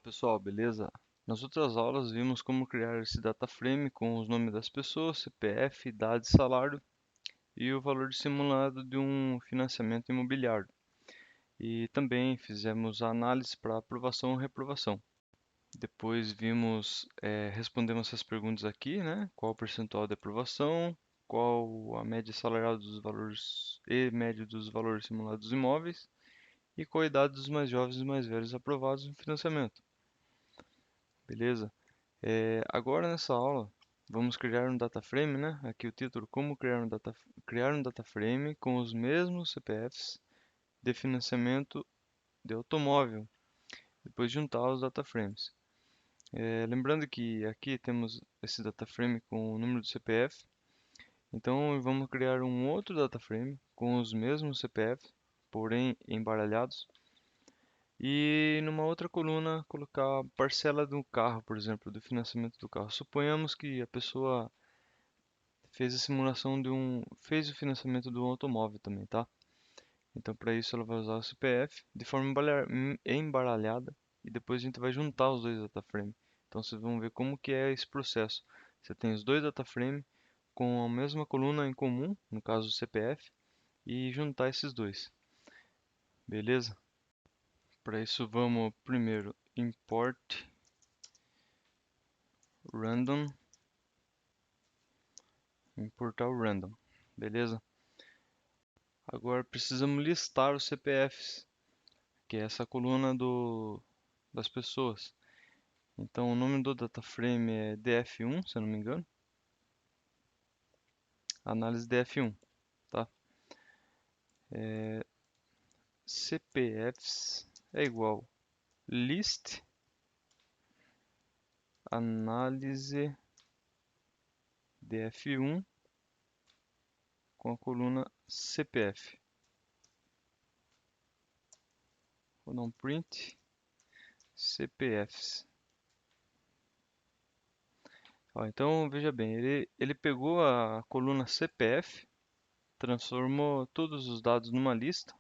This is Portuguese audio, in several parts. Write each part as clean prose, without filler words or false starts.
Pessoal, beleza? Nas outras aulas vimos como criar esse data frame com os nomes das pessoas, CPF, idade, salário e o valor dissimulado de um financiamento imobiliário. E também fizemos a análise para aprovação ou reprovação. Depois respondemos essas perguntas aqui, né? Qual o percentual de aprovação, qual a média salarial dos valores e média dos valores simulados dos imóveis e qual a idade dos mais jovens e mais velhos aprovados no financiamento. Beleza? Agora nessa aula vamos criar um data frame, né? Aqui o título, como criar um data frame com os mesmos CPFs de financiamento de automóvel, depois juntar os data frames. Lembrando que aqui temos esse data frame com o número do CPF, então vamos criar um outro data frame com os mesmos CPFs, porém embaralhados. E numa outra coluna colocar a parcela do carro, por exemplo, do financiamento do carro. Suponhamos que a pessoa fez a simulação fez o financiamento do automóvel também, tá? Então para isso ela vai usar o CPF de forma embaralhada e depois a gente vai juntar os dois dataframes. Então vocês vão ver como que é esse processo. Você tem os dois dataframes com a mesma coluna em comum, no caso o CPF, e juntar esses dois. Beleza? Para isso vamos primeiro import random, importar o random, beleza? Agora precisamos listar os CPFs, que é essa coluna das pessoas. Então o nome do dataframe é df1, se eu não me engano, análise df1, tá? CPFs é igual list análise df1 com a coluna CPF. Vou dar um print CPFs. Ó, então veja bem, ele pegou a coluna CPF, transformou todos os dados numa lista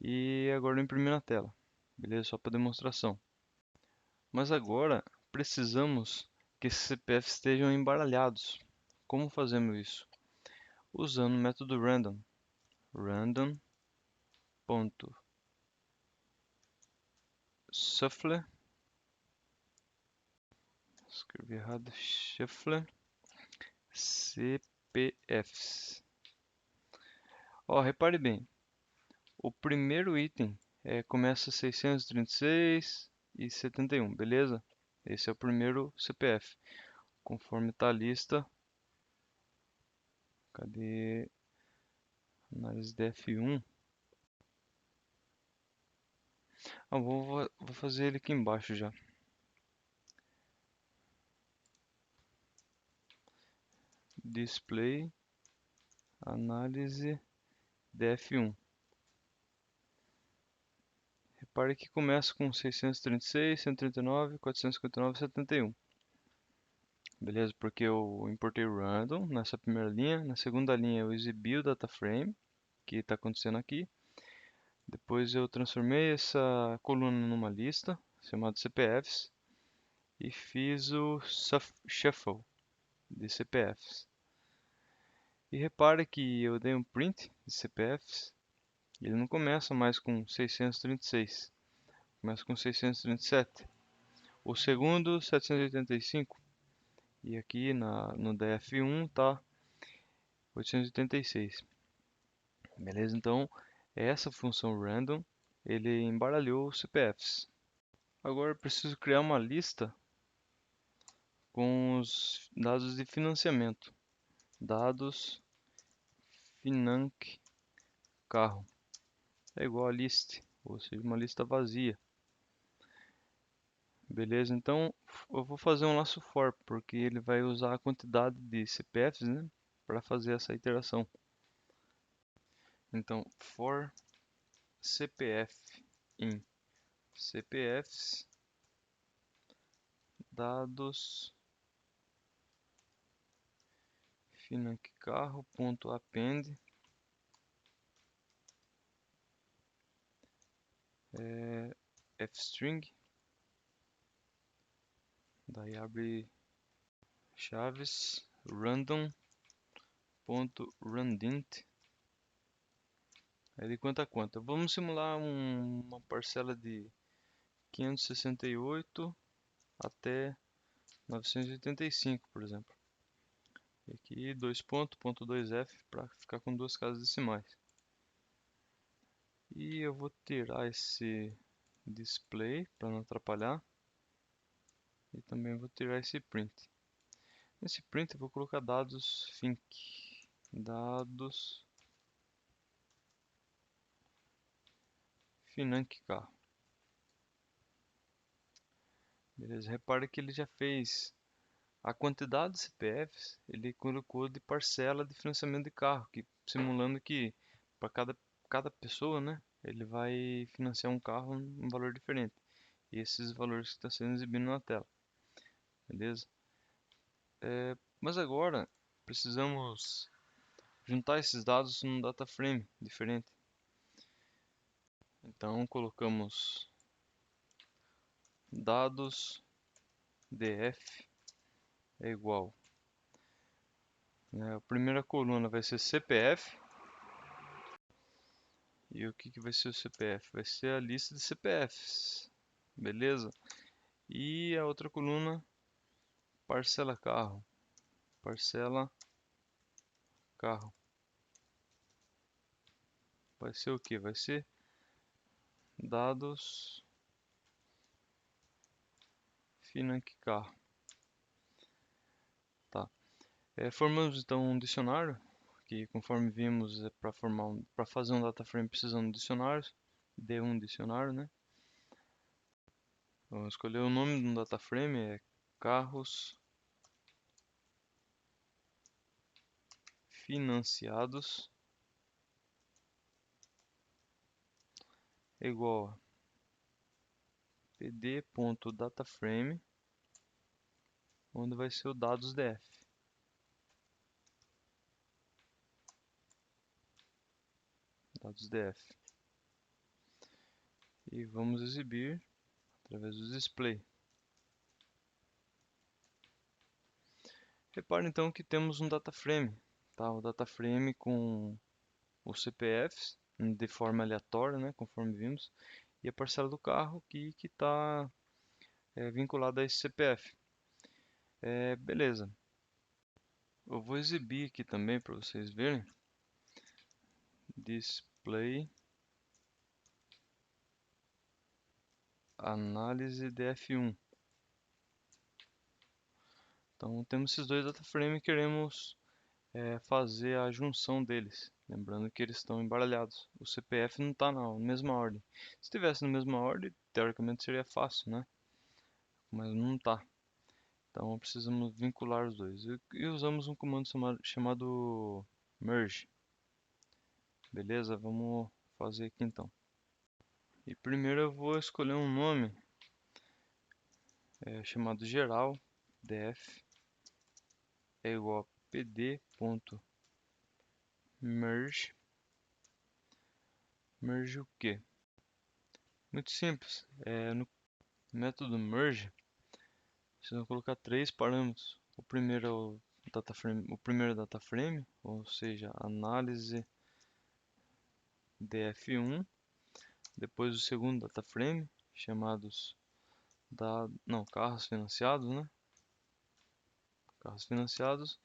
e agora eu imprimi na tela. Beleza? Só para demonstração. Mas agora precisamos que esses CPFs estejam embaralhados. Como fazemos isso? Usando o método random. Random.shuffle. Escrevi errado. Shuffle CPFs. Ó, repare bem. O primeiro item começa 636 e 71, beleza? Esse é o primeiro CPF. Conforme está a lista. Cadê? Análise DF1. Vou fazer ele aqui embaixo já. Display análise DF1. Repare que começa com 636, 139, 459 e 71. Beleza? Porque eu importei o random nessa primeira linha. Na segunda linha eu exibi o data frame, que está acontecendo aqui. Depois eu transformei essa coluna numa lista, chamada CPFs, e fiz o shuffle de CPFs. E repare que eu dei um print de CPFs, e ele não começa mais com 636, começa com 637. O segundo, 785, e aqui no DF1 tá 886. Beleza? Então, essa função random, ele embaralhou os CPFs. Agora eu preciso criar uma lista com os dados de financiamento. Dados financ carro é igual a list, ou seja, uma lista vazia. Beleza? Então eu vou fazer um laço for, porque ele vai usar a quantidade de CPFs, né, para fazer essa iteração. Então for CPF in CPFs dados financcarro.append fstring Daí abre chaves random.randint. Aí de quanto a quanto? Vamos simular uma parcela de 568 até 985, por exemplo. E aqui 2.2f para ficar com duas casas decimais. E eu vou tirar esse display para não atrapalhar. E também vou tirar esse print. Nesse print eu vou colocar dados finc. Dados financ-carro. Beleza, repare que ele já fez a quantidade de CPFs, ele colocou de parcela de financiamento de carro, simulando que para cada pessoa, né, ele vai financiar um carro um valor diferente. E esses valores que estão sendo exibidos na tela, beleza? Mas agora precisamos juntar esses dados num data frame diferente. Então colocamos dados df é igual, a primeira coluna vai ser CPF. E o que vai ser o CPF? Vai ser a lista de CPFs, beleza? E a outra coluna, parcela carro, parcela carro. Vai ser o que? Vai ser dados financ carro. Tá. Formamos então um dicionário, que conforme vimos é para fazer um data frame precisamos de dicionários, de um dicionário, né? Vamos escolher o nome do data frame, é carros financiados igual a pd.dataframe, onde vai ser o dados df. Dados df. E vamos exibir através do display. Repare então que temos um data frame, tá? O data frame com os CPFs de forma aleatória, né? Conforme vimos, e a parcela do carro que está vinculada a esse CPF. Beleza. Eu vou exibir aqui também para vocês verem. Display análise df1. Então temos esses dois data frames e queremos fazer a junção deles. Lembrando que eles estão embaralhados. O CPF não está na mesma ordem. Se estivesse na mesma ordem, teoricamente seria fácil, né? Mas não está. Então precisamos vincular os dois. E usamos um comando chamado merge. Beleza? Vamos fazer aqui então. E primeiro eu vou escolher um nome chamado geral df é igual a pd.merge. Merge o quê? Muito simples. No método merge, vocês vão colocar três parâmetros. O primeiro é o primeiro data frame, ou seja, análise df1. Depois o segundo data frame, chamados carros financiados, né? Carros financiados.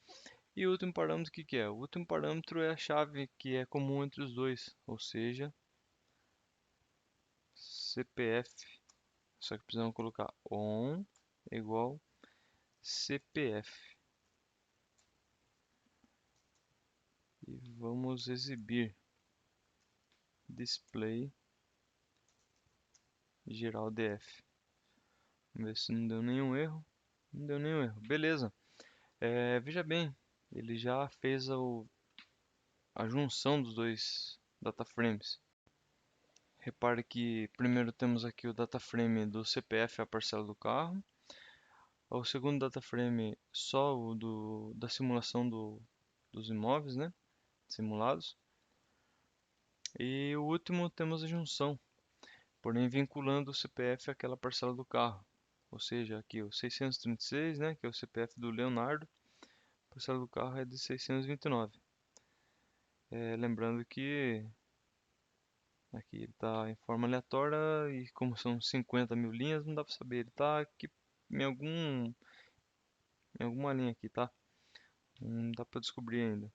E o último parâmetro, o que é? O último parâmetro é a chave que é comum entre os dois, ou seja, CPF. Só que precisamos colocar on igual CPF. E vamos exibir display geral df. Vamos ver se não deu nenhum erro. Não deu nenhum erro. Beleza. Veja bem, ele já fez a junção dos dois data frames. Repare que primeiro temos aqui o data frame do CPF, a parcela do carro. O segundo data frame só o da simulação dos imóveis, né? Simulados. E o último temos a junção, porém vinculando o CPF àquela parcela do carro. ou seja, aqui o 636, né, que é o CPF do Leonardo, a parcela do carro é de 629. Lembrando que aqui ele está em forma aleatória e como são 50 mil linhas, não dá para saber. Ele está aqui em alguma linha aqui, tá? Não dá para descobrir ainda.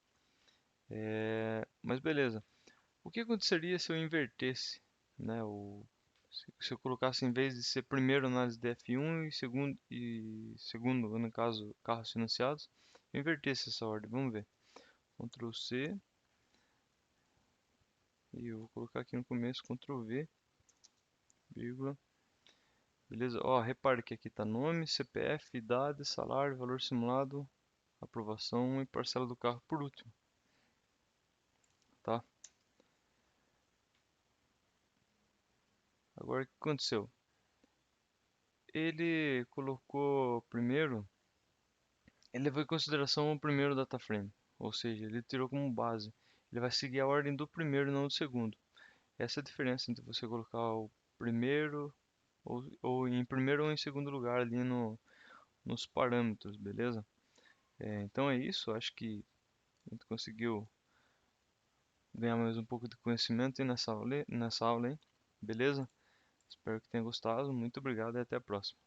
Mas beleza. O que aconteceria se eu invertesse, né? Se eu colocasse em vez de ser primeiro análise de F1 e segundo, no caso, carros financiados, eu invertesse essa ordem. Vamos ver. Ctrl C e eu vou colocar aqui no começo Ctrl V, vírgula. Beleza? Ó, repare que aqui está nome, CPF, idade, salário, valor simulado, aprovação e parcela do carro por último, tá? Agora o que aconteceu? Ele colocou primeiro, ele levou em consideração o primeiro data frame, ou seja, ele tirou como base. Ele vai seguir a ordem do primeiro e não do segundo. Essa é a diferença entre você colocar o primeiro ou em primeiro ou em segundo lugar ali nos parâmetros, beleza? Então é isso, acho que a gente conseguiu ganhar mais um pouco de conhecimento aí nessa aula, hein? Beleza? Espero que tenha gostado. Muito obrigado e até a próxima.